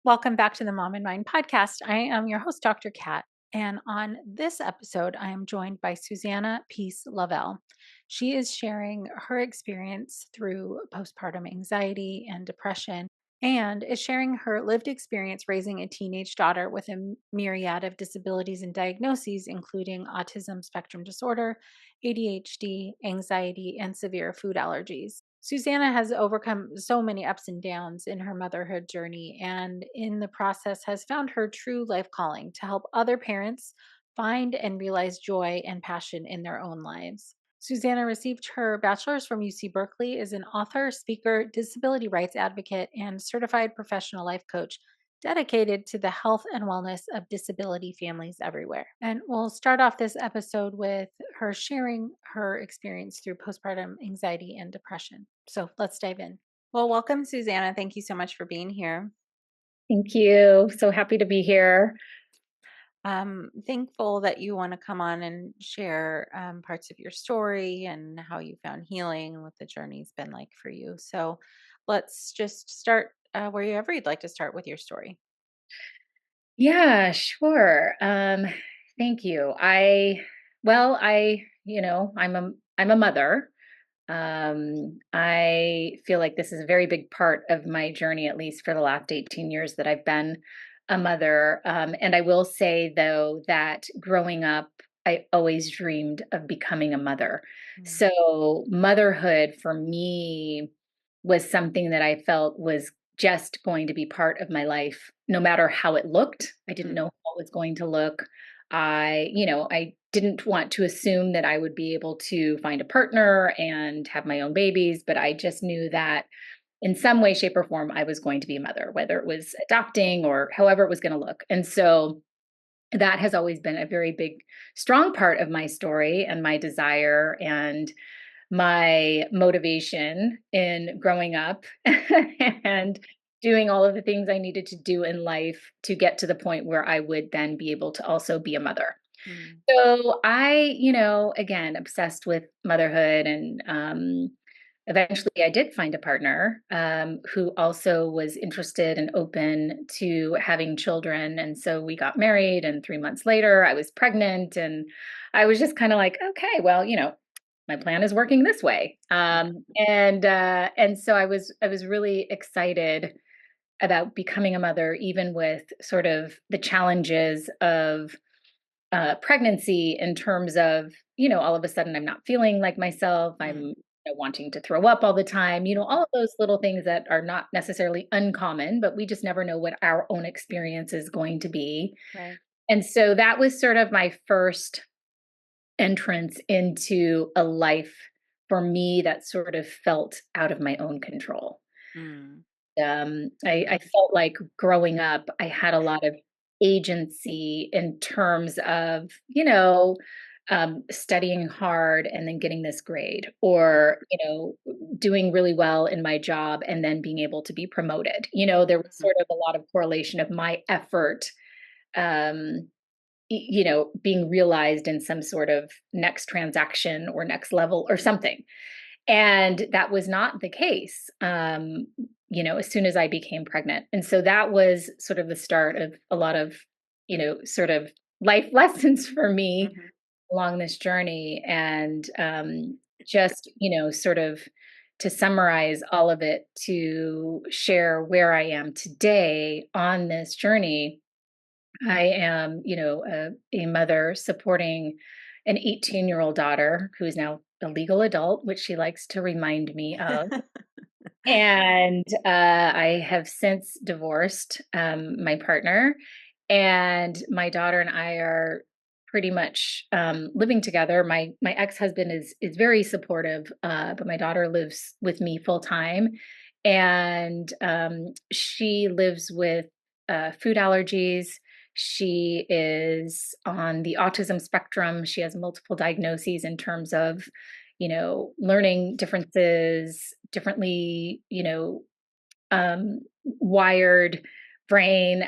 Welcome back to the Mom and Mind podcast. I am your host, Dr. Kat. And on this episode, I am joined by Susanna Peace Lavelle. She is sharing her experience through postpartum anxiety and depression and is sharing her lived experience raising a teenage daughter with a myriad of disabilities and diagnoses, including autism spectrum disorder, ADHD, anxiety, and severe food allergies. Susanna has overcome so many ups and downs in her motherhood journey, and in the process, has found her true life calling to help other parents find and realize joy and passion in their own lives. Susanna received her bachelor's from UC Berkeley, is an author, speaker, disability rights advocate, and certified professional life coach dedicated to the health and wellness of disability families everywhere. And we'll start off this episode with her sharing her experience through postpartum anxiety and depression. So let's dive in. Well, welcome, Susanna. Thank you so much for being here. Thank you. So happy to be here. I'm thankful that you want to come on and share parts of your story and how you found healing and what the journey's been like for you. So let's just start wherever you'd like to start with your story. Yeah, sure. Thank you. I'm a mother. I feel like this is a very big part of my journey, at least for the last 18 years that I've been a mother. And I will say though that growing up, I always dreamed of becoming a mother. Mm, So motherhood for me was something that I felt was just going to be part of my life, no matter how it looked. I didn't mm, know how it was going to look. I didn't want to assume that I would be able to find a partner and have my own babies, but I just knew that in some way, shape, or form, I was going to be a mother, whether it was adopting or however it was going to look. And so that has always been a very big, strong part of my story and my desire and my motivation in growing up and doing all of the things I needed to do in life to get to the point where I would then be able to also be a mother. mm, So again, obsessed with motherhood and eventually I did find a partner who also was interested and open to having children. And so we got married, and 3 months later, I was pregnant. And I was just kind of like, okay, well, my plan is working this way. And so I was really excited about becoming a mother, even with sort of the challenges of pregnancy in terms of, all of a sudden I'm not feeling like myself. I'm mm. wanting to throw up all the time, all of those little things that are not necessarily uncommon, but we just never know what our own experience is going to be. Right. And so that was sort of my first entrance into a life for me that sort of felt out of my own control. Mm, I felt like growing up, I had a lot of agency in terms of, studying hard and then getting this grade, or, doing really well in my job and then being able to be promoted. There was mhm, sort of a lot of correlation of my effort, um, being realized in some sort of next transaction or next level or something. And that was not the case, as soon as I became pregnant. And so that was sort of the start of a lot of, sort of life lessons for me mhm, along this journey. And just, sort of to summarize all of it, to share where I am today on this journey. I am, a mother supporting an 18-year-old daughter who is now a legal adult, which she likes to remind me of. And I have since divorced my partner, and my daughter and I are pretty much living together. My ex husband is very supportive, but my daughter lives with me full time, and she lives with food allergies. She is on the autism spectrum. She has multiple diagnoses in terms of, learning differences, differently, wired brain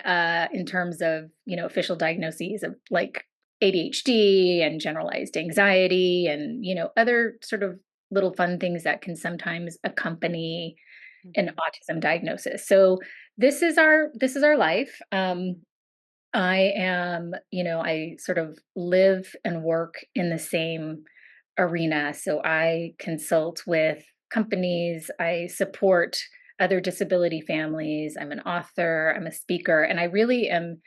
in terms of, official diagnoses of like ADHD and generalized anxiety and, other sort of little fun things that can sometimes accompany an mhm, autism diagnosis. So this is our life. Mhm. I am, I sort of live and work in the same arena. So I consult with companies, I support other disability families, I'm an author, I'm a speaker, and I really am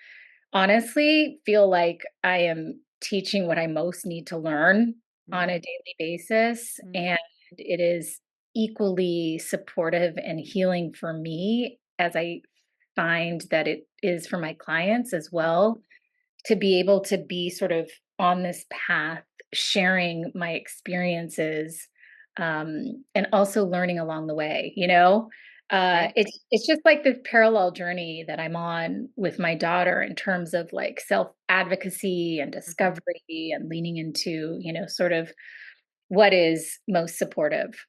honestly feel like I am teaching what I most need to learn on a Mhm. daily basis. Mhm. And it is equally supportive and healing for me as I find that it is for my clients as well, to be able to be sort of on this path, sharing my experiences, and also learning along the way, Right. it's just like the parallel journey that I'm on with my daughter in terms of like self advocacy and Mhm. discovery and leaning into, sort of what is most supportive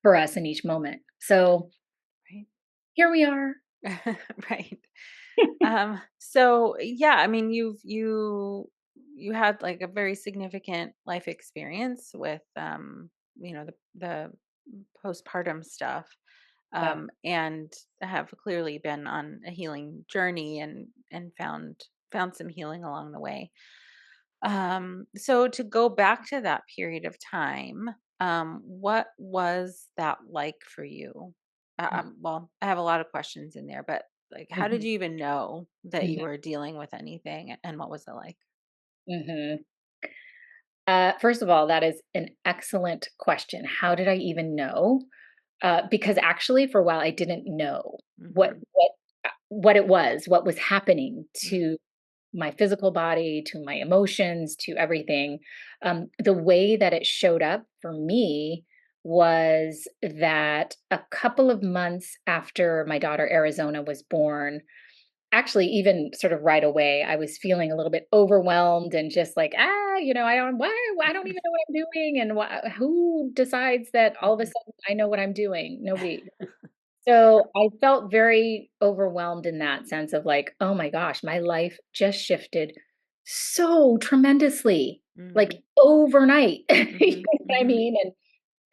for us in each moment. So Right. here we are. Right. So yeah, I mean, you had like a very significant life experience with the postpartum stuff. Yeah. And have clearly been on a healing journey and found some healing along the way. So to go back to that period of time, what was that like for you? Well, I have a lot of questions in there, but like, how did Mhm, you even know that you mhm, were dealing with anything, and what was it like? mhm. First of all, that is an excellent question. How did I even know? Because actually, for a while, I didn't know what Hmm. what what it was, what was happening Hmm. to my physical body, to my emotions, to everything. The way that it showed up for me was that a couple of months after my daughter Arizona was born, actually even sort of right away, I was feeling a little bit overwhelmed and just like, I don't even know what I'm doing, and who decides that all of a Hmm. sudden I know what I'm doing? Nobody. So I felt very overwhelmed in that sense of like, oh my gosh, my life just shifted so tremendously, like Hmm. overnight. You Hmm. know what I Hmm. mean?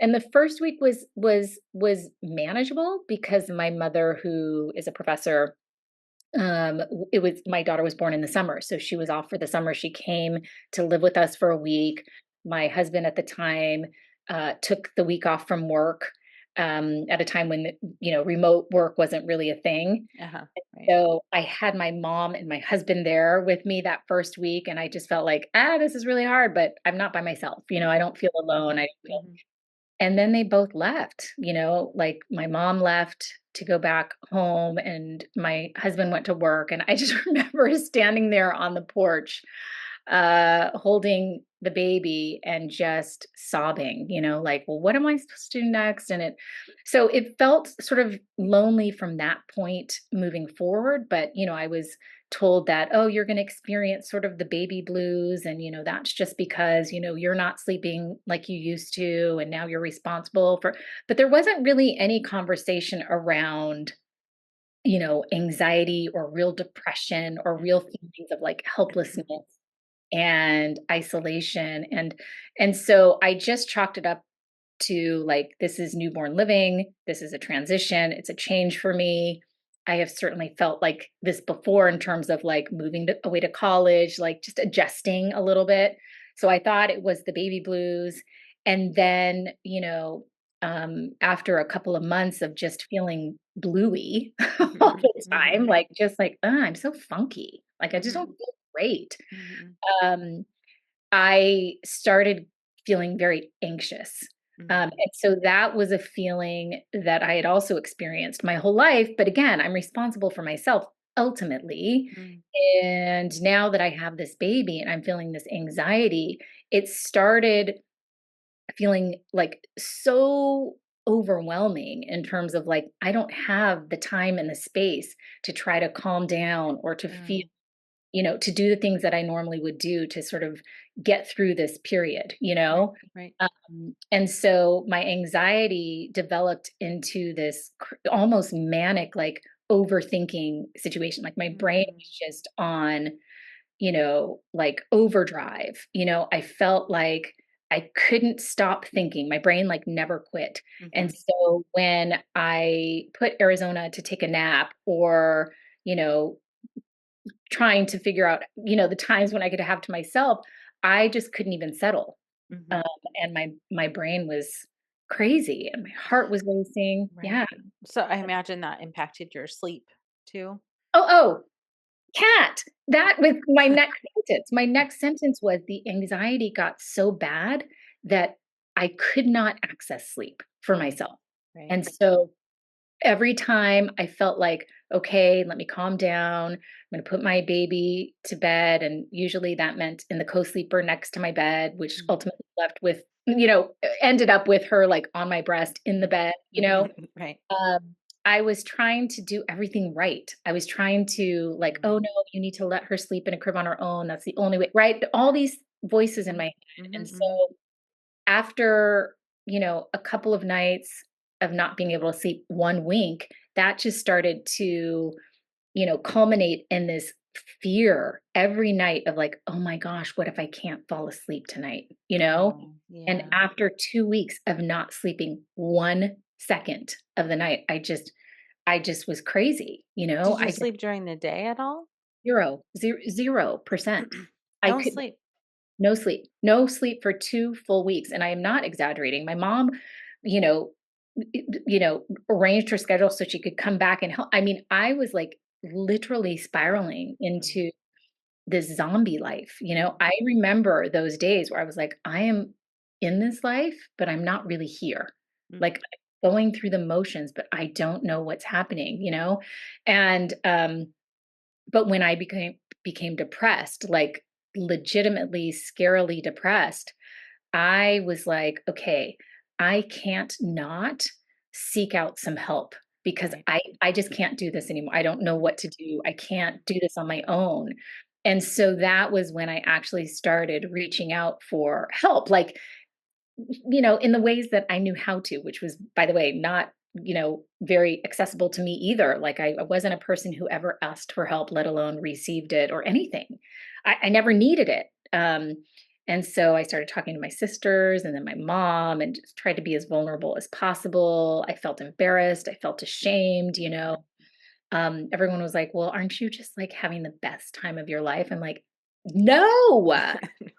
And the first week was manageable because my mother, who is a professor, it was my daughter was born in the summer, so she was off for the summer. She came to live with us for a week. My husband at the time took the week off from work, at a time when remote work wasn't really a thing. Uh-huh. Right. So I had my mom and my husband there with me that first week, and I just felt like, this is really hard, but I'm not by myself. I don't feel alone. Hmm. I Hmm. And then they both left, like my mom left to go back home and my husband went to work. And I just remember standing there on the porch, holding the baby and just sobbing, like, well, what am I supposed to do next? So it felt sort of lonely from that point moving forward. But, I was told that, oh, you're going to experience sort of the baby blues. And, that's just because, you're not sleeping like you used to. And now you're responsible but there wasn't really any conversation around, anxiety or real depression or real feelings of like helplessness and isolation. And so I just chalked it up to like, this is newborn living, this is a transition, it's a change for me. I have certainly felt like this before in terms of like away to college, like just adjusting a little bit. So I thought it was the baby blues. And then, after a couple of months of just feeling bluey all Hmm. the time, Hmm. like just like, I'm so funky, like I just don't Hmm. feel great. Hmm. um, I started feeling very anxious. Hmm. And so that was a feeling that I had also experienced my whole life. But again, I'm responsible for myself ultimately. Hmm. And now that I have this baby and I'm feeling this anxiety, it started feeling like so overwhelming in terms of like, I don't have the time and the space to try to calm down or to feel, Mm. to do the things that I normally would do to sort of get through this period, Right. Right. and so my anxiety developed into this almost manic, like overthinking situation. Like my brain Mm. was just on, like overdrive. I felt like I couldn't stop thinking. My brain like never quit. And Mhm. so when I put Arizona to take a nap or, you know, trying to figure out, the times when I could have to myself, I just couldn't even settle. Um, Mhm. and my brain was crazy and my heart was racing. Right. Yeah. So I imagine that impacted your sleep too. Oh, cat. That was my next sentence. My next sentence was the anxiety got so bad that I could not access sleep for Right. myself. Right. And so every time I felt like, okay, let me calm down. I'm going to put my baby to bed. And usually that meant in the co sleeper next to my bed, which Mhm. ultimately left with, ended up with her like on my breast in the bed, Right. um, I was trying to do everything right. I was trying to like, "Oh, Mhm. no, you need to let her sleep in a crib on her own. That's the only way," right? All these voices in my Mhm. head. Mhm. And Mhm. so after, a couple of nights of not being able to sleep one wink, that just started to, culminate in this fear every night of like, "Oh my gosh, what if I can't fall asleep tonight?" Oh, And yeah. after 2 weeks of not sleeping 1 second of the night, I just was crazy, Did you I just sleep during the day at all? 0%. I No could sleep. no sleep. No sleep for 2 full weeks, and I am not exaggerating. My mom, you know, arranged her schedule so she could come back and help. I mean, I was, like, literally spiraling Mhm. into this zombie life, Mhm. I remember those days where I was like, "I am in this life, but I'm not really here." Mhm. Like, I'm going through the motions, but I don't know what's happening, And, but when I became depressed, like, legitimately scarily depressed, I was like, "Okay, I can't not seek out some help because Right. I just can't do this anymore. I don't know what to do. I can't do this on my own." And so that was when I actually started reaching out for help, like, in the ways that I knew how to, which was, by the way, not, very accessible to me either. Like I wasn't a person who ever asked for help, let alone received it or anything. I never needed it. And so I started talking to my sisters and then my mom and just tried to be as vulnerable as possible. I felt embarrassed. I felt ashamed. Everyone was like, "Well, aren't you just like having the best time of your life?" I'm like, "No,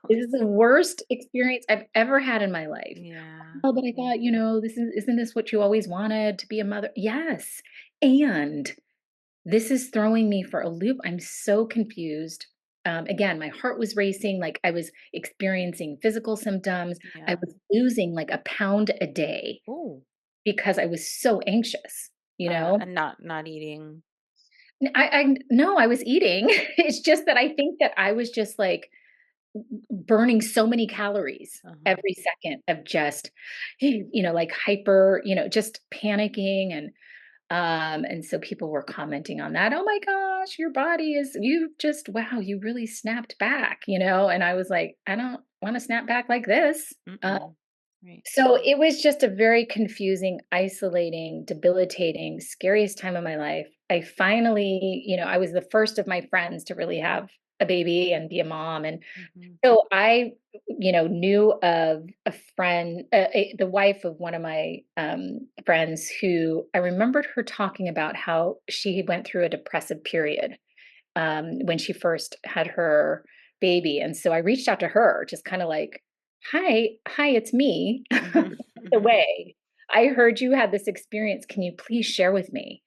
this is the worst experience I've ever had in my life." Yeah. "Oh, but I Yeah. thought, isn't this what you always wanted to be a mother?" Yes. And this is throwing me for a loop. I'm so confused. Again, my heart was racing, like I was experiencing physical symptoms. I Yeah. was losing like a pound a day Oh. because I was so anxious, you know? And not eating. I no, I was eating. It's just that I think that I was just, like, burning so many calories Uh-huh. every second of just, like, hyper, just panicking and so people were commenting on that, "Oh my gosh, your body is you just wow, you really snapped back," and I was like, "I don't wanna snap back like this." Mm-mm. Right. So it was just a very confusing, isolating, debilitating, scariest time of my life. I finally, I was the first of my friends to really have a baby and be a mom. And Mhm. so I, knew of a friend, the wife of one of my friends who I remembered her talking about how she went through a depressive period when she first had her baby. And so I reached out to her, just kind of like, hi, it's me. Mhm. The Mhm. way I heard you had this experience. Can you please share with me?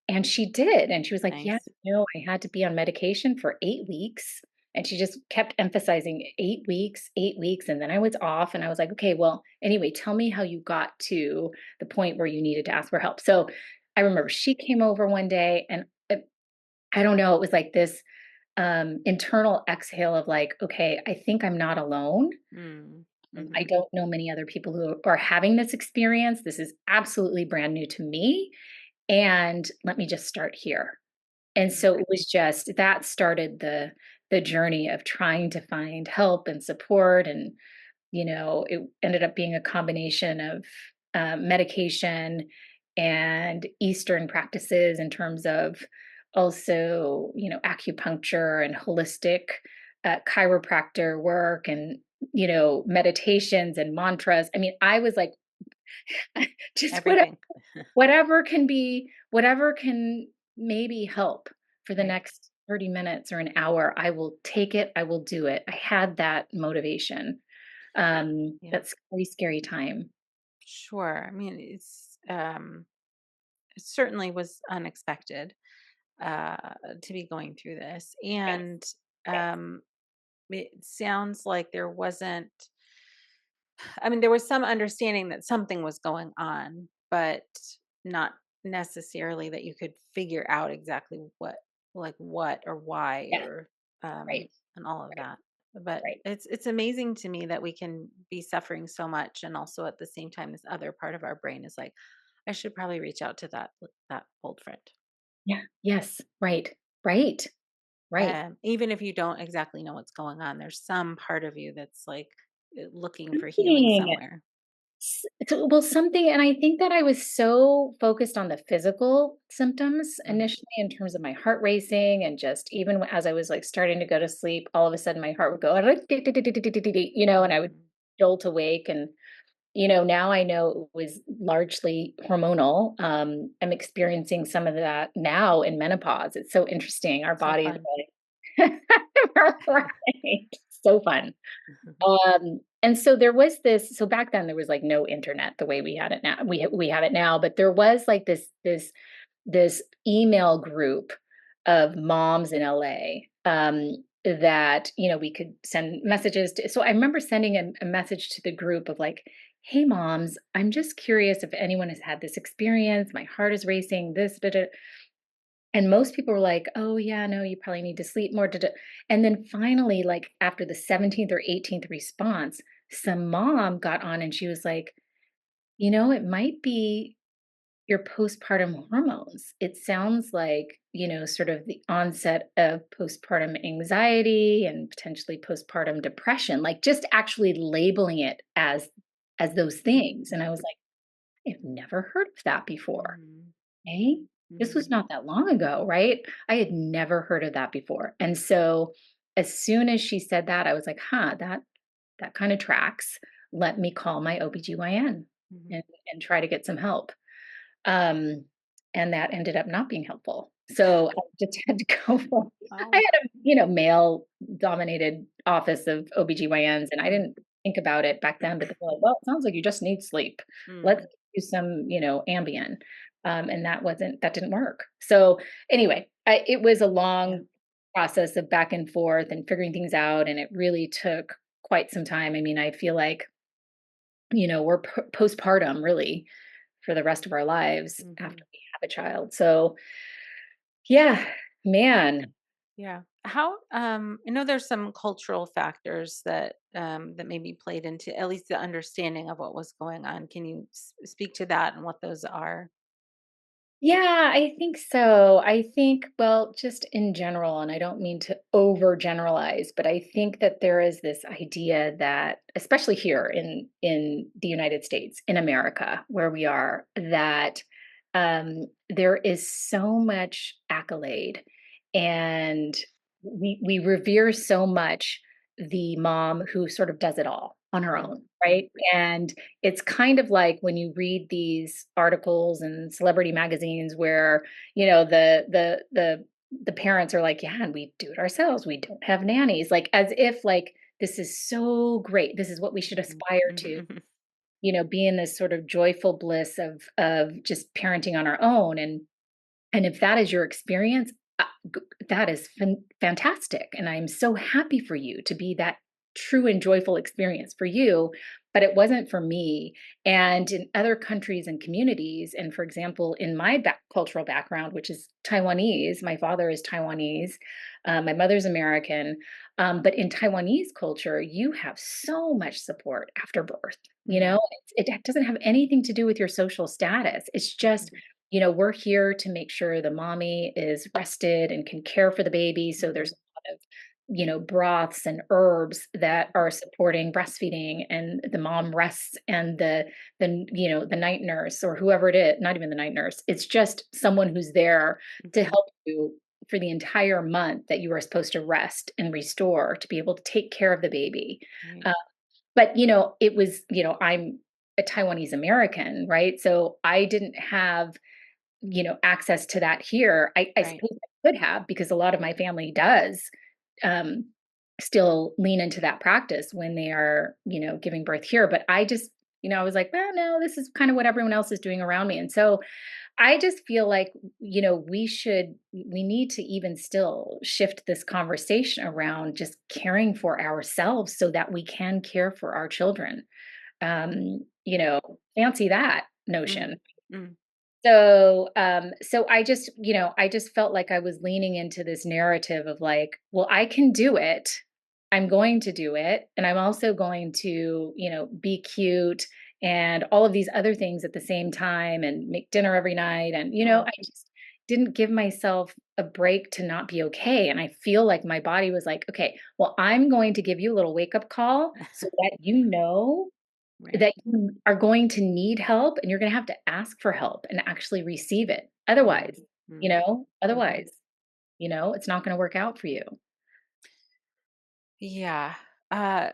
And she did. And she was like, yeah, Nice. I had to be on medication for 8 weeks. And she just kept emphasizing 8 weeks, 8 weeks. And then I was off. And I was like, okay, well, anyway, tell me how you got to the point where you needed to ask for help. So I remember she came over one day and I don't know, it was like this, internal exhale of like, "Okay, I think I'm not alone. Mm. I Mhm. don't know many other people who are having this experience. This is absolutely brand new to me, and let me just start here." And Mm. so it was just that started the journey of trying to find help and support, and, it ended up being a combination of, medication and Eastern practices in terms of also, acupuncture and holistic chiropractor work and meditations and mantras. I mean, I was like, just Everything. whatever can maybe help for the Right. next 30 minutes or an hour, I will take it, I will do it. I had that motivation. Yeah. That's scary, scary time. Sure. I mean, it certainly was unexpected uh, to be going through this. Yes, And yes, um, it sounds like there wasn't, I mean, there was some understanding that something was going on, but not necessarily that you could figure out exactly what or why yes, or right, and all of right, that. But right. it's amazing to me that we can be suffering so much, and also at the same time, this other part of our brain is like, I should probably reach out to that old friend. Yeah, yes, right, right, right. Even if you don't exactly know what's going on, there's some part of you that's like looking for healing Something somewhere. well, something, and I think that I was so focused on the physical symptoms Mm, initially in terms of my heart racing and just even as I was, like, starting to go to sleep, all of a sudden my heart would go, and I would mhm. jolt awake, and, now I know it was largely hormonal. I'm experiencing some of that now in menopause. It's so interesting. Our So bodies fun. are like right. So fun. Mhm. And so there was this so back then there was like no internet the way we had it now. We have it now, but there was like this email group of moms in LA that we could send messages to. So I remember sending a message to the group of like, "Hey moms, I'm just curious if anyone has had this experience. My heart is racing. This, da, da." And most people were like, "Oh, yeah, no, you probably need to sleep more." Da, da." And then finally, like after the 17th or 18th response, some mom got on and she was like, it might be your postpartum hormones. It sounds like, sort of the onset of postpartum anxiety and potentially postpartum depression, like just actually labeling it as those things. And I was like, I've never heard of that before. Mhm. Okay. This was Mhm. not that long ago, right? I had never heard of that before. And so as soon as she said that, I was like, huh, that kind of tracks. Let me call my OBGYN Mhm. and try to get some help. Um, and that ended up not being helpful. So I just had to go for I Oh. had a, male dominated office of OBGYNs and I Mm. didn't think about it back then, but they were like, well, it sounds like you just need sleep. Let's Mm. do some, Ambien. And that didn't work. So anyway, it was a Yeah. long process of back and forth and figuring things out. And it really took quite some time. I mean, I feel like, we're postpartum really for the rest of our lives after Mhm. we have a child. So, yeah, man. Yeah. How I know there's some cultural factors that maybe played into at least the understanding of what was going on. Can you speak to that and what those are? Yeah, I think so. I think, well, just in general, and I don't mean to overgeneralize, but I think that there is this idea that, especially here in the United States, in America, where we are, that there is so much accolade, and we revere so much the mom who sort of does it all on her Mhm. own, right? And it's kind of like when you read these articles and celebrity magazines where, the parents are like, "Yeah, and we do it ourselves. We don't have nannies." Like as if like this is so great. This is what we should Mhm. aspire to, Mhm. be in this sort of joyful bliss of just parenting on our own. And if that is your experience, that is fantastic. And I'm so happy for you to be that true and joyful experience for you. But it wasn't for me. And in other countries and communities, and for example, in my cultural background, which is Taiwanese, my father is Taiwanese, my mother's American. But in Taiwanese culture, you have so much support after birth. Mhm. It doesn't have anything to do with your social status. It's just Mhm. we're here to make sure the mommy is rested and can care for the baby. So there's Mhm. a lot of, broths and herbs that are supporting breastfeeding and the mom rests and the night nurse or whoever it is, not even the night nurse. It's just someone who's there to Mhm. help you for the entire month that you are supposed to rest and restore to be able to take care of the baby. Right. but, it was, I'm a Taiwanese American, right? So I didn't have, access to that here. I Right. suppose I could have because a lot of my family does um, still lean into that practice when they are, giving birth here. But I just, I was like, well, no, this is kind of what everyone else is doing around me. And so I just feel like, we need to even still shift this conversation around just caring for ourselves so that we can care for our children. Fancy that Mm. notion. Mm. So I just felt like I was leaning into this narrative of like, well, I can do it. I'm going to do it. And I'm also going to, be cute and all of these other things at the same time and make dinner every night. And, Right. I just didn't give myself a break to not be okay. And I feel like my body was like, okay, well, I'm going to give you a little wake up call so that Right. that you are going to need help and you're gonna have to ask for help and actually receive it. Mm. Otherwise, Mm. Mhm. otherwise, it's not gonna work out for you. Yeah. Uh,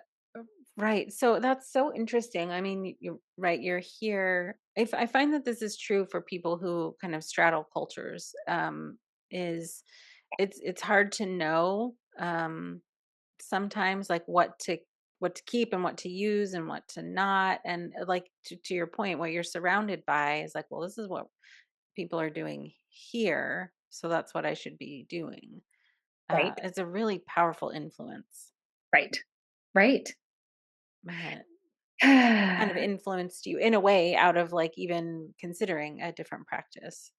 right. So that's so interesting. I mean, you're right. You're here. If I find that this is true for people who kind of straddle cultures, is it's hard to know sometimes like what to keep and what to use and what to not. And like to your point, what you're surrounded by is like, well, this is what people are doing here, so that's what I should be doing. Right? It's a really powerful influence. Right. Right. uh, Kind of influenced you in a way out of like even considering a different practice.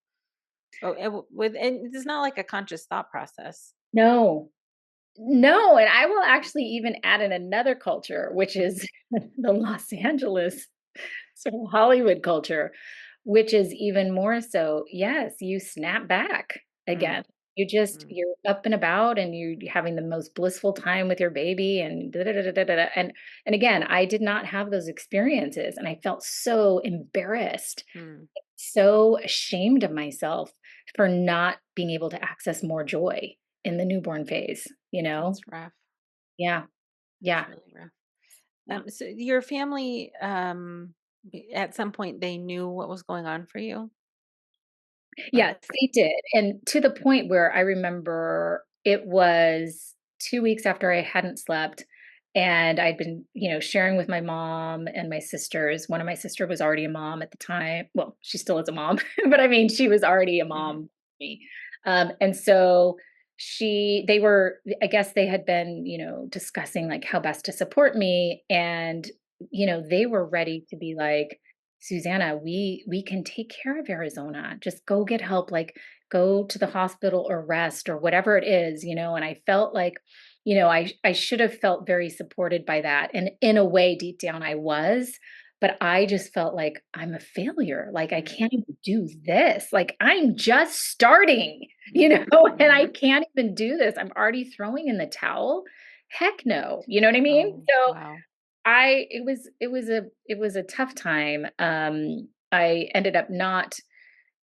Oh, with and it's not like a conscious thought process. No. No, and I will actually even add in another culture, which is the Los Angeles sort of Hollywood culture, which is even more so, yes, you snap back Mm, again. mm, You're up and about and you're having the most blissful time with your baby and da, da, da, da, da, da, da. And again, I did not have those experiences and I felt so embarrassed, mm. so ashamed of myself for not being able to access more joy in the newborn phase, you know? That's rough. Yeah. That's Yeah. really rough. Yeah. So your family, at some point, they knew what was going on for you, Yes, or they did, and to the point where I remember it was 2 weeks after I hadn't slept, and I'd been, sharing with my mom and my sisters. One of my sister was already a mom at the time. Well, she still is a mom, but I mean, she was already a Mhm, mom to me. And so they were I guess they had been, discussing, like, how best to support me, and, they were ready to be like, Susanna, we can take care of Arizona. Just go get help, like go to the hospital or rest or whatever it is, and I felt like, I should have felt very supported by that. And in a way, deep down I was, but I just felt like I'm a failure. Like I mm, can't even do this. Like I'm just starting, mhm, and I mhm. can't even do this. I'm already throwing in the towel. Heck no. You know what I mean? Oh, So wow. I it was a tough time. I ended up not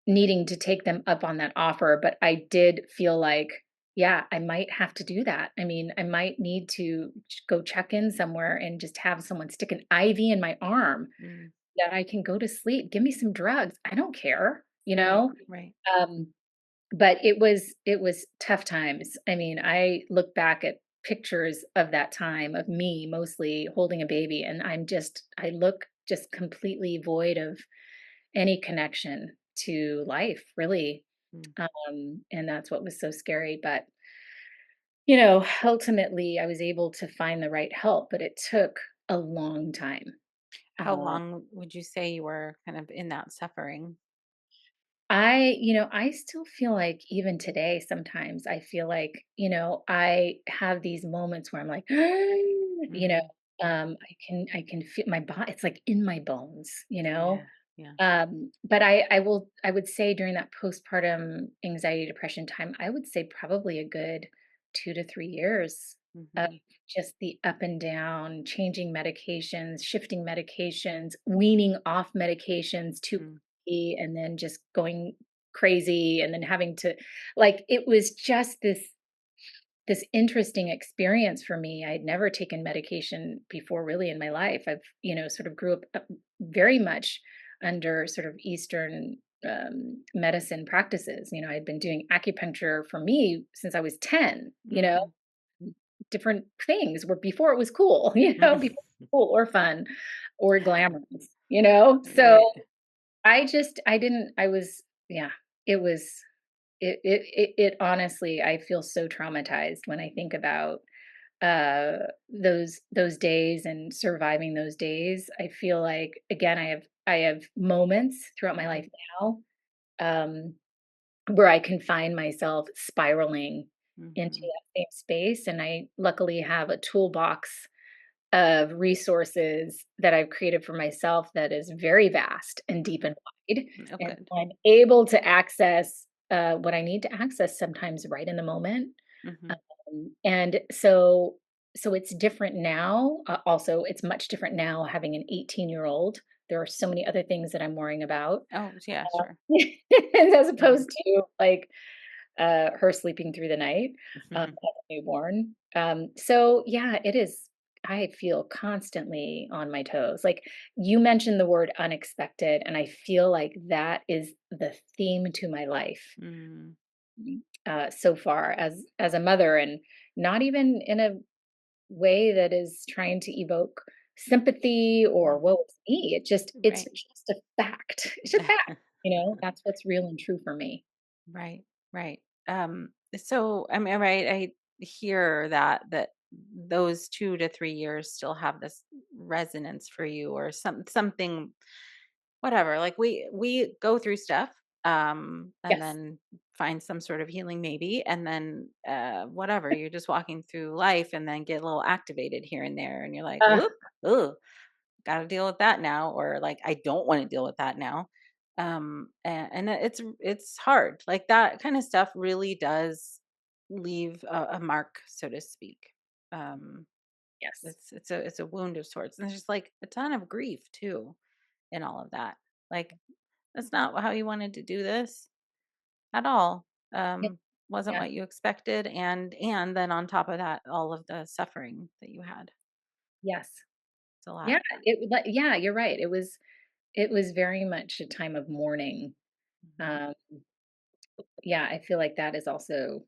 needing to take them up on that offer, but I did feel like, yeah, I might have to do that. I mean, I might need to go check in somewhere and just have someone stick an IV in my arm Mm. that I can go to sleep. Give me some drugs. I don't care, Right, right. Um, but it was tough times. I mean, I look back at pictures of that time of me mostly holding a baby and I look just completely void of any connection to life, really. Mm. And that's what was so scary. But, ultimately I was able to find the right help, but it took a long time. How Uh, long would you say you were kind of in that suffering? I still feel like even today, sometimes I feel like, I have these moments where I'm like, Mm. I can feel my body, it's like in my bones, Yeah, yeah. But I would say during that postpartum anxiety depression time, I would say probably a good 2 to 3 years of Mhm, just the up and down, changing medications, shifting medications, weaning off medications too mm. quickly, and then just going crazy, and then having to, like, it was just this this interesting experience for me. I'd never taken medication before really in my life. I've, sort of grew up very much under sort of Eastern medicine practices. I'd been doing acupuncture for me since I was 10, Mhm. different things where before it was cool, before it was cool or fun or glamorous. So Right. I didn't, I was, yeah, it was, it honestly, I feel so traumatized when I think about those days and surviving those days. I feel like, again, I have moments throughout my life Mhm. now, um where I can find myself spiraling into Mhm. that same space, and I luckily have a toolbox of resources that I've created for myself that is very vast and deep Mhm. and wide, Oh, and good. I'm able to access, what I need to access sometimes right in the moment, Mhm. and so it's different now, also, it's much different now having an 18-year-old. There are so many other things that I'm worrying about, Oh, yeah, sure. as Mhm. opposed to, like, her sleeping through the night, as Mhm. a newborn. So yeah, it is. I feel constantly on my toes. Like you mentioned the word unexpected, and I feel like that is the theme to my life Mm. so far as a mother, and not even in a way that is trying to evoke sympathy or Mhm. woe is me. It's Right. just a fact. It's a fact. That's what's real and true for me. Right, right. So am I right? I hear that those 2 to 3 years still have this resonance for you, or something, whatever. Like we go through stuff, and Yes. then find some sort of healing, maybe, and then whatever. You're just walking through life, and then get a little activated here and there, and you're like, Uh, whoop, ugh, got to deal with that now, or like I don't want to deal with that now. And it's hard. Like that kind of stuff really does leave a mark, so to speak. um yes. it's a wound of sorts, and there's just like a ton of grief too in all of that. Like, that's not how you wanted to do this at all. Yeah. Wasn't Yeah. what you expected, and then on top of that, all of the suffering that you had. Yes. It's a lot. Yeah, yeah, you're right. It was very much a time of mourning. Mhm. Um, yeah, I feel like that is also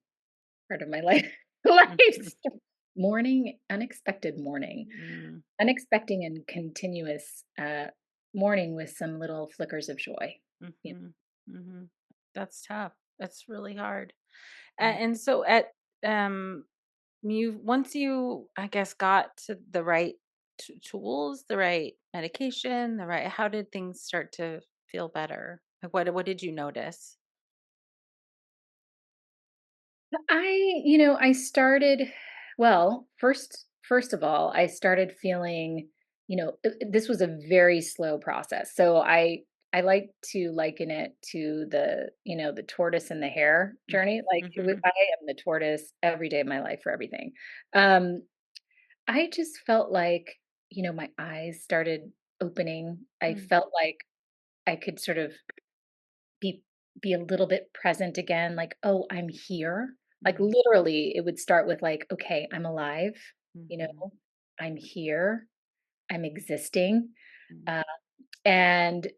part of my life life Mhm. mourning, unexpected mourning, Mm. unexpected and continuous mourning with some little flickers of joy. You Mhm. Mhm. That's tough. That's really hard. know, And so at um you once you, I guess, got to the right tools, the right medication, the right, how did things start to feel better? Like what did you notice? I started, well, first of all, I started feeling, this was a very slow process. So I like to liken it to the tortoise and the hare journey. Like Mhm. I am the tortoise every day of my life for everything. Um, I just felt like, my eyes started opening. I Mm. felt like I could sort of be be a little bit present again, like, "Oh, I'm here." Like, Mm. literally, it would start with, like, "Okay, I'm alive," you Mhm. know? "I'm here. I'm existing." Mm. Uh, and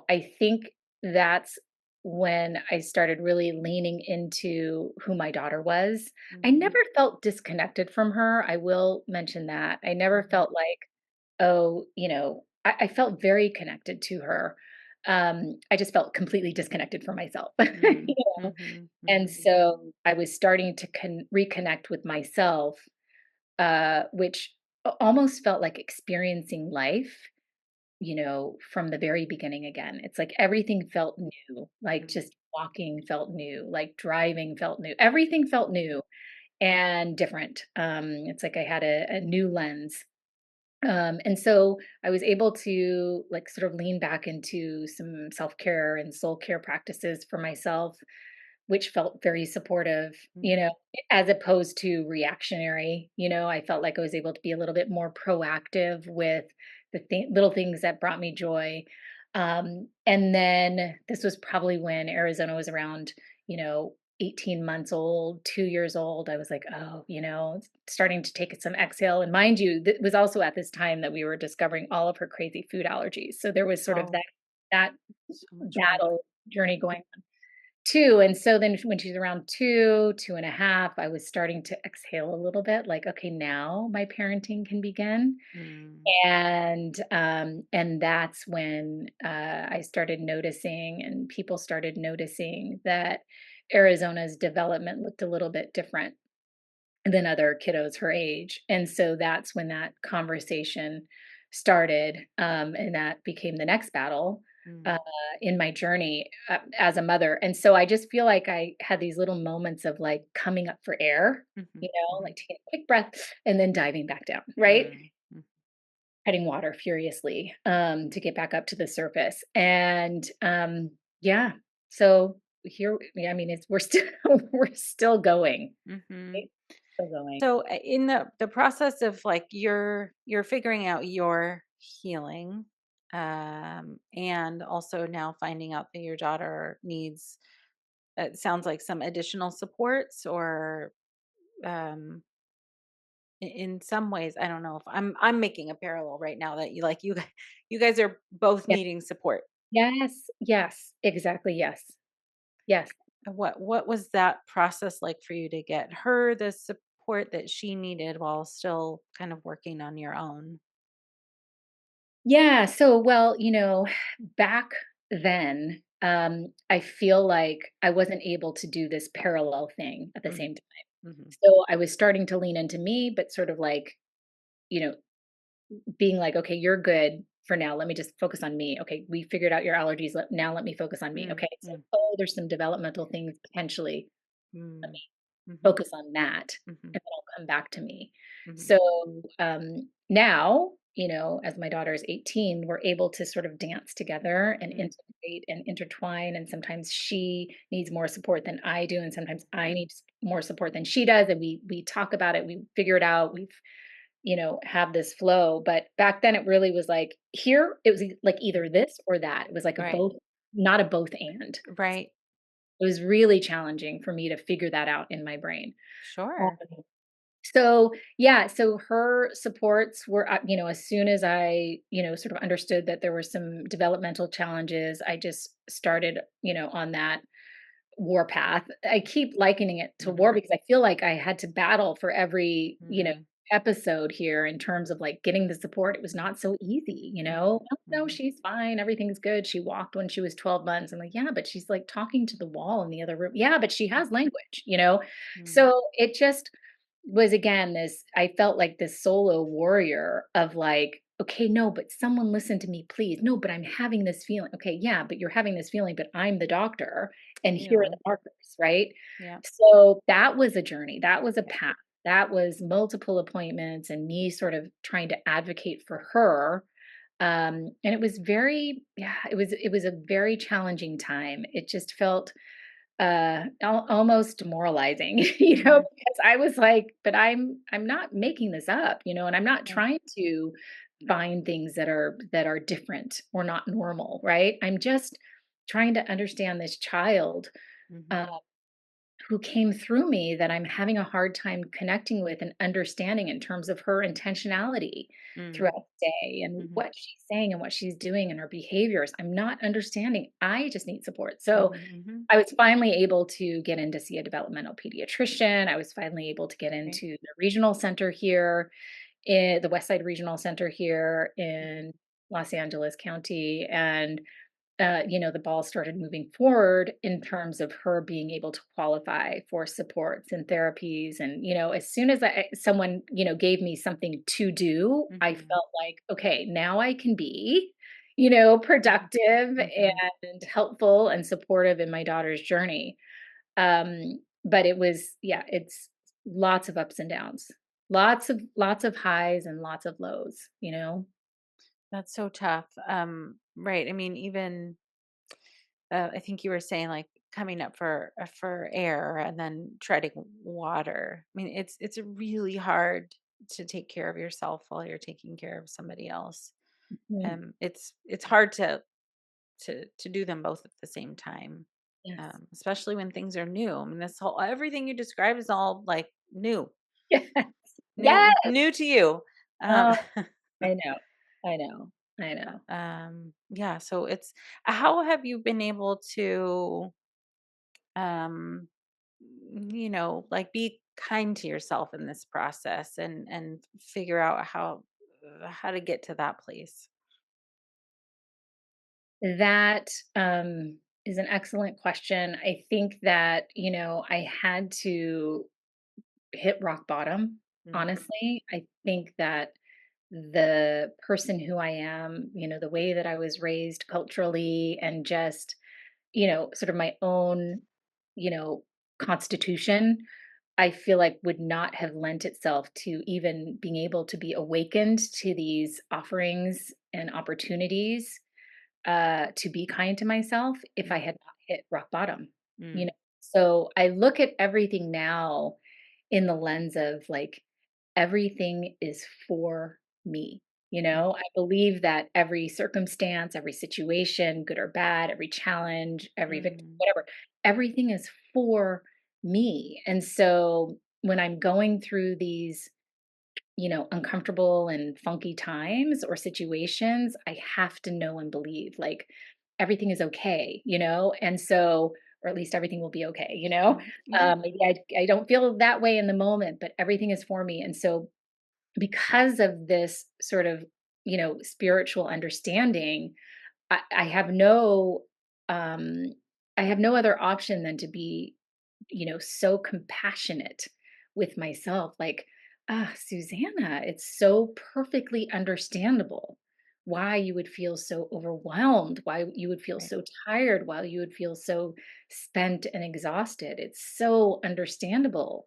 I think that's when I started really leaning into who my daughter was. I Mhm. never felt disconnected from her, I will mention that. I never Mhm. felt like, oh, I felt very connected to her. I just felt completely disconnected from myself. Mhm. Mhm. And Mhm. so I was starting to reconnect with myself, which almost felt like experiencing life, from the very beginning again. It's like everything felt new, like Mhm. just walking felt new, like driving felt new. Everything felt new and different. It's like I had a new lens. And so I was able to like sort of lean back into some self care and soul care practices for myself, which felt very supportive, Mhm. as opposed to reactionary. I felt like I was able to be a little bit more proactive with the little things that brought me joy. And then this was probably when Arizona was around, 18 months old, 2 years old, I was like, "Oh," starting to take some exhale, and mind you, it was also at this time that we were discovering all of her crazy food allergies, so there was sort of Oh, that so much work. battle journey going on too, and so then when she's around 2, 2.5, I was starting to exhale a little bit, like, "Okay, now my parenting can begin." Mm, And that's when, I started noticing and people started noticing that Arizona's development looked a little bit different than other kiddos her age, and so that's when that conversation started, and that became the next battle, mm, uh, in my journey, as a mother, and so I just feel like I had these little moments of, like, coming up for air, mhm, mhm, like taking a quick breath and then diving back down, right? mm, mm, Treading water furiously, to get back up to the surface, and, yeah, so here yeah, I mean, it's we're still we're still going, mhm. right? Still going. So in the process of like you're figuring out your healing, and also now finding out that your daughter needs, it sounds like, some additional supports, or um in some ways, I don't know if I'm making a parallel right now that you guys are both Yeah. needing support. Yes, yes, exactly, yes, yes. What was that process like for you to get her the support that she needed while still kind of working on your own? Yeah, so, well, back then, I feel like I wasn't able to do this parallel thing at the Mm, same time. mhm, So, I was starting to lean into me, but sort of like, you know, being like, "Okay, you're good for now. Let me just focus on me. Okay, we figured out your allergies. Now let me focus on me. mm, Okay, so, mm, oh, there's some developmental things potentially. Let me mm, mhm, focus on that, mhm, and then I'll come back to me." mhm, So, now, as my daughter is 18, we're able to sort of dance together and mm, integrate and intertwine. And sometimes she needs more support than I do, and sometimes I mm, need more support than she does. And we talk about it. We figure it out. We've have this flow. But back then it really was like here, it was like mm. either this or that. It was like a Right, both, not a both and. right. It was really challenging for me to figure that out in my brain. Sure. Um, so yeah, so her supports were, as soon as I, sort of understood that there were some developmental challenges, I just started, on that war path. I keep likening it to war Mhm, because I feel like I had to battle for every, mm, episode here in terms of like getting the support. It was not so easy, mhm, "Oh, no, mhm, she's fine. Everything's good. She walked when she was 12 months." I'm like, "Yeah, but she's like talking to the wall in the other room." "Yeah, but she has language." mm, So it just was again this I felt like this solo warrior of like, "Okay, no, but someone listen to me, please. No, but I'm having this feeling." "Okay, yeah, but you're having this feeling, but I'm the doctor and here are yeah, the markers," right? yeah, So that was a journey. That was a yeah, path. That was multiple appointments and me sort of trying to advocate for her. And it was very, yeah, it was a very challenging time. It just felt almost demoralizing, mhm, because I was like, but I'm not making this up, and I'm not right, trying to find things that are different or not normal, right? I'm just trying to understand this child, uh, mhm, who came through me that I'm having a hard time connecting with and understanding in terms of her intentionality mm, throughout the day and mhm, what she's saying and what she's doing and her behaviors. I'm not understanding. I just need support. So mhm, mhm, I was finally able to get in to see a developmental pediatrician. I was finally able to get right, into the regional center here, in the West Side Regional Center here mhm, in Los Angeles County. And the ball started moving forward in terms of her being able to qualify for supports and therapies. And, as soon as someone, gave me something to do, I mhm, felt like, okay, now I can be, mhm, productive mhm. and helpful and supportive in my daughter's journey. But it was, yeah, it's lots of ups and downs, lots of highs and lots of lows. That's so tough. Right. I mean, even I think you were saying like coming up for air and then treading water. I mean, it's really hard to take care of yourself while you're taking care of somebody else. Mm. It's hard to do them both at the same time. Yes. especially when things are new. I mean, this whole everything you describe is all like new, Yes. new, Yes. new to you. Um, Oh, I know. I know. I know. yeah. So it's how have you been able to, um, like be kind to yourself in this process and figure out how to get to that place? That is an excellent question. I think that, I had to hit rock bottom, Mm, honestly. I think that the person who I am, the way that I was raised culturally and just, sort of my own, you know, constitution, I feel like would not have lent itself to even being able to be awakened to these offerings and opportunities to be kind to myself if I mm, had not hit rock bottom, you know? mm, So I look at everything now in the lens of like, everything is for me. mm, I believe that every circumstance, every situation, good or bad, every challenge, every victory, mm, whatever, everything is for me. And so when I'm going through these uncomfortable and funky times or situations, I have to know and believe like everything is okay, and so, or at least everything will be okay. mm. Yeah. Maybe I don't feel that way in the moment, but everything is for me. And so, because of this sort of, spiritual understanding, I have um I have no other option than to be, so compassionate with myself. Like, Susanna, it's so perfectly understandable why you would feel so overwhelmed, why you would feel Right. so tired, why you would feel so spent and exhausted. It's so understandable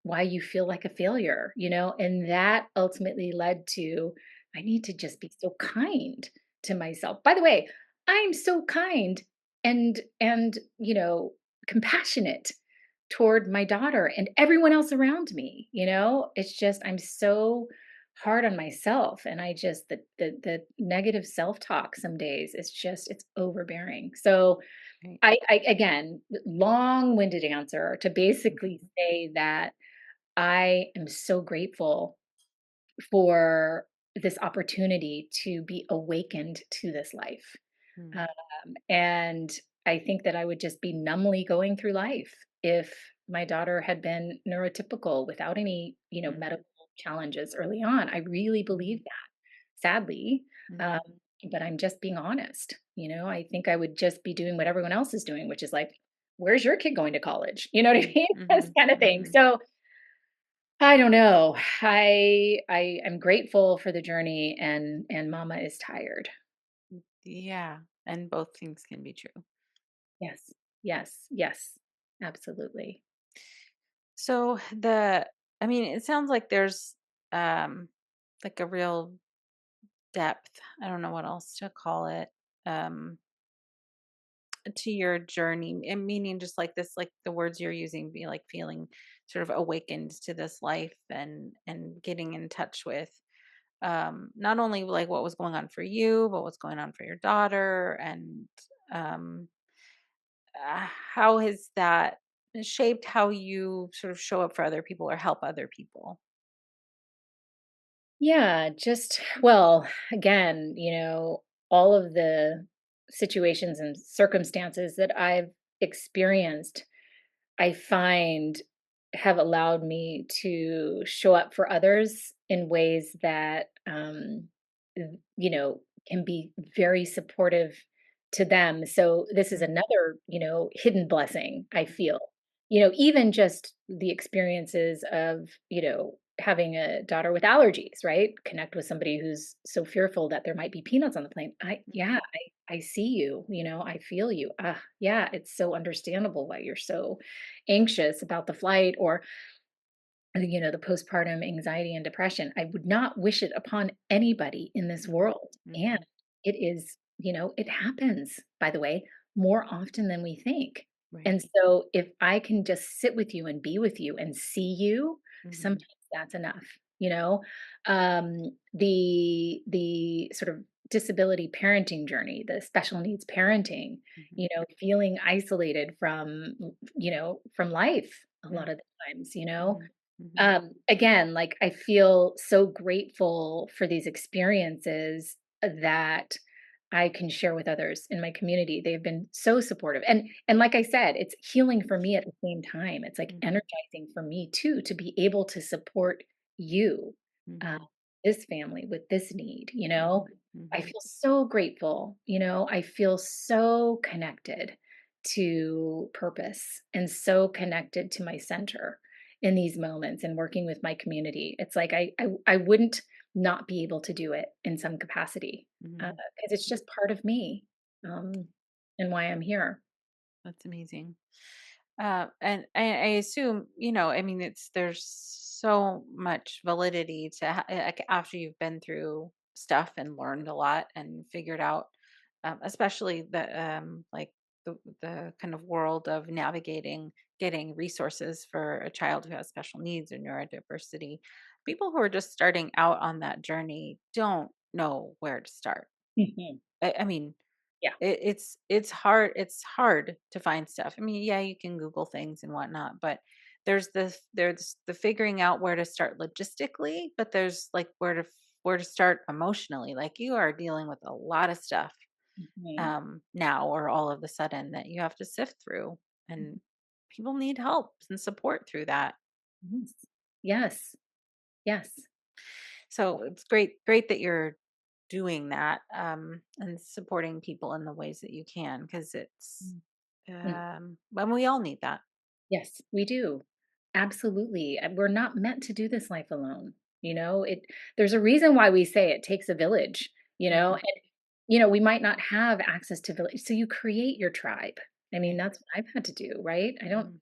why you feel like a failure, and that ultimately led to I need to just be so kind to myself. By the way, I'm so kind and compassionate toward my daughter and everyone else around me. It's just I'm so hard on myself, and I just the negative self-talk some days it's overbearing. So Right. I again, long-winded answer to basically say that I am so grateful for this opportunity to be awakened to this life. Mm, And I think that I would just be numbly going through life if my daughter had been neurotypical without any, mm, medical challenges early on. I really mm, believe that, sadly. Um, mm, but I'm just being honest. I think I would just be doing what everyone else is doing, which is like, where's your kid going to college? You know what I mm, mean? This mhm, kind of thing. mhm. So I don't know. I am grateful for the journey, and mama is tired. Yeah, and both things can be true. Yes. Yes. Yes. Absolutely. So I mean, it sounds like there's um like a real depth. I don't know what else to call it. Um to your journey, and meaning just like this, like the words you're using, be like feeling sort of awakened to this life and getting in touch with not only like what was going on for you, but what's going on for your daughter, and um how has that shaped how you sort of show up for other people or help other people? Yeah, just well, again, all of the situations and circumstances that I've experienced, I find have allowed me to show up for others in ways that can be very supportive to them. So this is Mm, another, hidden blessing, I feel. Even just the experiences of, having a daughter with allergies, right? Connect with somebody who's so fearful that there might be peanuts on the plane. Yeah, mhm, I see you, I feel you. Yeah, it's so understandable why you're so anxious about the flight or the postpartum anxiety and depression. I would not wish it upon anybody in this mhm, world. And mhm. it is, it happens, by the way, more often than we think. Right. And so if I can just sit with you and be with you and see you, sometimes Mhm, that's enough. The sort of disability parenting journey, the special needs parenting, Mhm. feeling isolated from, from life a Mm, lot of the times, you know? mhm, mhm, Again, like I feel so grateful for these experiences that I can share with others in my community. They've been so supportive. And like I said, it's healing for me at the same time. It's like mhm, energizing for me too to be able to support you, uh, mhm, this family with this need, you know? mhm, I mhm, feel so grateful, I feel so connected to purpose and so connected to my center in these moments and working with my community. It's like I wouldn't not be able to do it in some capacity, mhm. because it's just part of me, um, and why I'm here. That's amazing. And I assume, I mean, there's so much validity to like after you've been through stuff and learned a lot and figured out, especially like the kind of world of navigating getting resources for a child who has special needs or neurodiversity. People who are just starting out on that journey don't know where to start. Mhm. I mean, Yeah. it's hard to find stuff. I mean, yeah, you can Google things and whatnot, but there's the figuring out where to start logistically, but there's like where to start emotionally. Like you are dealing with a lot of stuff Mhm. now or all of a sudden that you have to sift through, and people need help and support through that. Yes. Yes. Yes. So it's great that you're doing that, and supporting people in the ways that you can, because it's Mm. and we all need that. Yes, we do. Absolutely. And we're not meant to do this life alone. There's a reason why we say it takes a village, Mhm. and we might not have access to village. So you create your tribe. I mean, Right. that's what I've had to do, right? I don't, Mhm.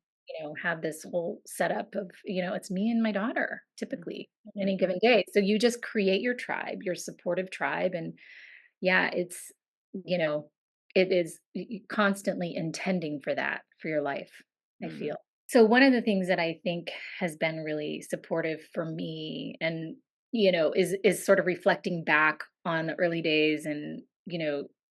have this whole setup of, it's me and my daughter Mhm. typically on any Mhm. given day. So you just create your tribe, your supportive tribe. And yeah, you know, it is constantly intending for that for your life, I Mhm. feel. So one of the things that I think has been really supportive for me and is sort of reflecting back on the early days and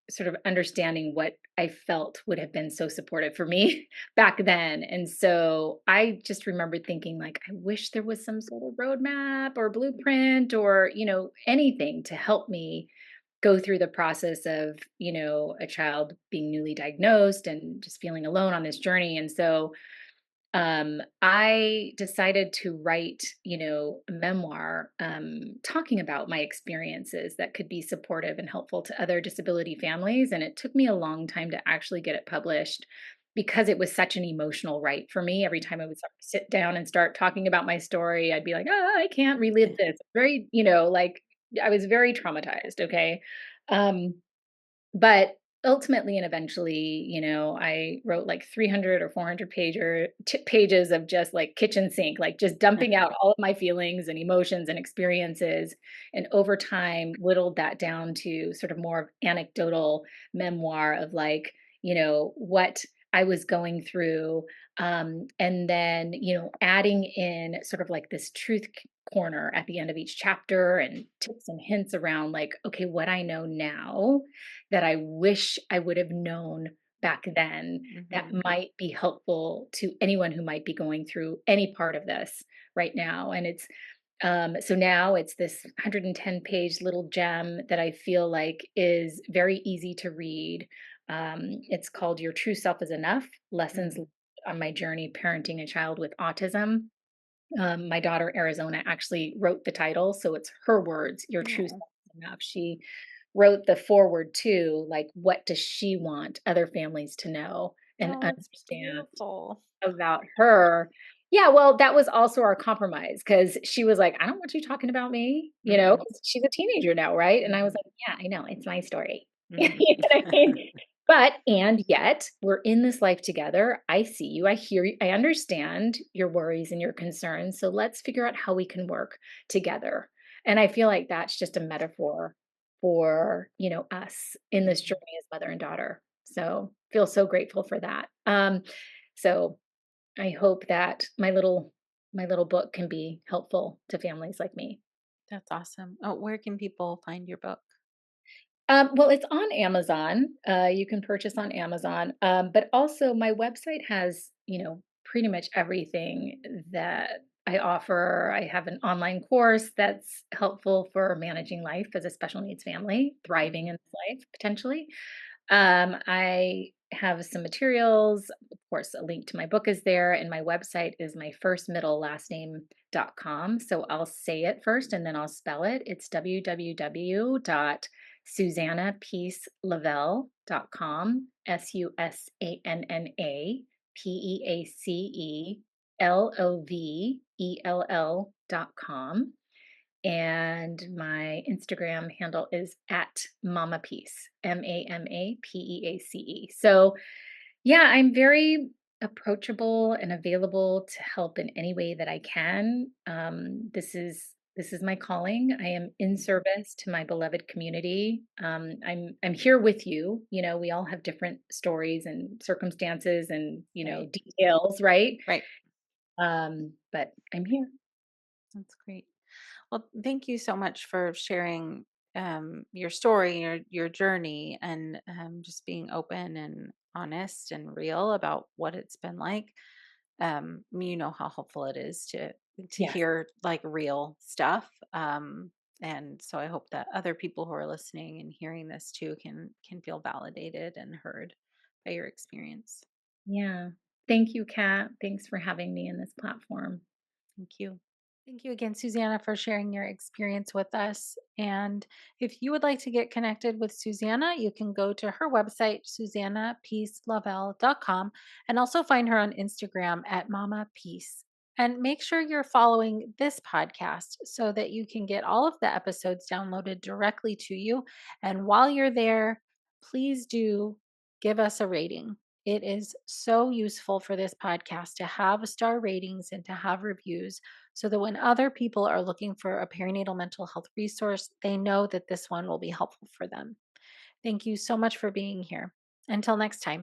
sort of understanding what I felt would have been so supportive for me back then. And so I just remember thinking like I wish there was some sort of roadmap or blueprint or anything to help me go through the process of a child being newly diagnosed and just feeling alone on this journey. And so I decided to write, a memoir talking about my experiences that could be supportive and helpful to other disability families. And it took me a long time to actually get it published because it was such an emotional write for me. Every time I would sit down and start talking about my story, I'd be like, oh, I can't relive this. Very, like I was very traumatized. Okay. Um, but ultimately and eventually, I wrote like 300 or 400 pages of just like kitchen sink, like just dumping out all of my feelings and emotions and experiences. And over time, whittled that down to sort of more of anecdotal memoir of like, what I was going through. And then, adding in sort of like this corner at the end of each chapter and tips and hints around like, okay, what I know now that I wish I would have known back then that Mhm. might be helpful to anyone who might be going through any part of this right now. And so now it's this 110-page little gem that I feel like is very easy to read. It's called Your True Self is Enough Lessons Mhm. Learned on My Journey Parenting a Child with Autism. My daughter, Arizona, actually wrote the title. So it's her words, Your True Oh, Self is Enough. She wrote the foreword too, like, what does she want other families to know and oh, that's understand beautiful. about her? Yeah, well, that was also our compromise because she was like, I don't want you talking about me, Mhm. 'cause she's a teenager now, right? And I was Mhm. like, yeah, I know, it's my story. You Mhm. know what I mean? But and yet, we're in this life together. I see you, I hear you, I understand your worries and your concerns. So let's figure out how we can work together. And I feel like that's just a metaphor for, us in this Mhm. journey as mother and daughter. So feel so grateful for that. So I hope that my little book can be helpful to families like me. That's awesome. Oh, where can people find your book? Well, it's on Amazon. You can purchase on Amazon, but also my website has, pretty much everything that I offer. I have an online course that's helpful for managing life as a special needs family, thriving in this life potentially. I have some materials. Of course, a link to my book is there, and my website is my first, middle, last name.com. So I'll say it first and then I'll spell it. It's www.susannapeacelavelle.com, SusannaPeaceLovell.com. And my Instagram handle is at Mama Peace, MAMAPEACE. So, yeah, I'm very approachable and available to help in any way that I can. This is my calling. I am in service to my beloved community. I'm here with you. We all have different stories and circumstances and Right. details, right? Right. But I'm here. That's great. Well, thank you so much for sharing your story, your journey, and just being open and honest and real about what it's been like. You know how helpful it is to Yes. hear like real stuff. And so I hope that other people who are listening and hearing this too can feel validated and heard by your experience. Yeah. Thank you, Kat. Thanks for having me in this platform. Thank you. Thank you again, Susanna, for sharing your experience with us. And if you would like to get connected with Susanna, you can go to her website, susannapeacelavelle.com, and also find her on Instagram at Mama Peace. And make sure you're following this podcast so that you can get all of the episodes downloaded directly to you. And while you're there, please do give us a rating. It is so useful for this podcast to have star ratings and to have reviews so that when other people are looking for a perinatal mental health resource, they know that this one will be helpful for them. Thank you so much for being here. Until next time.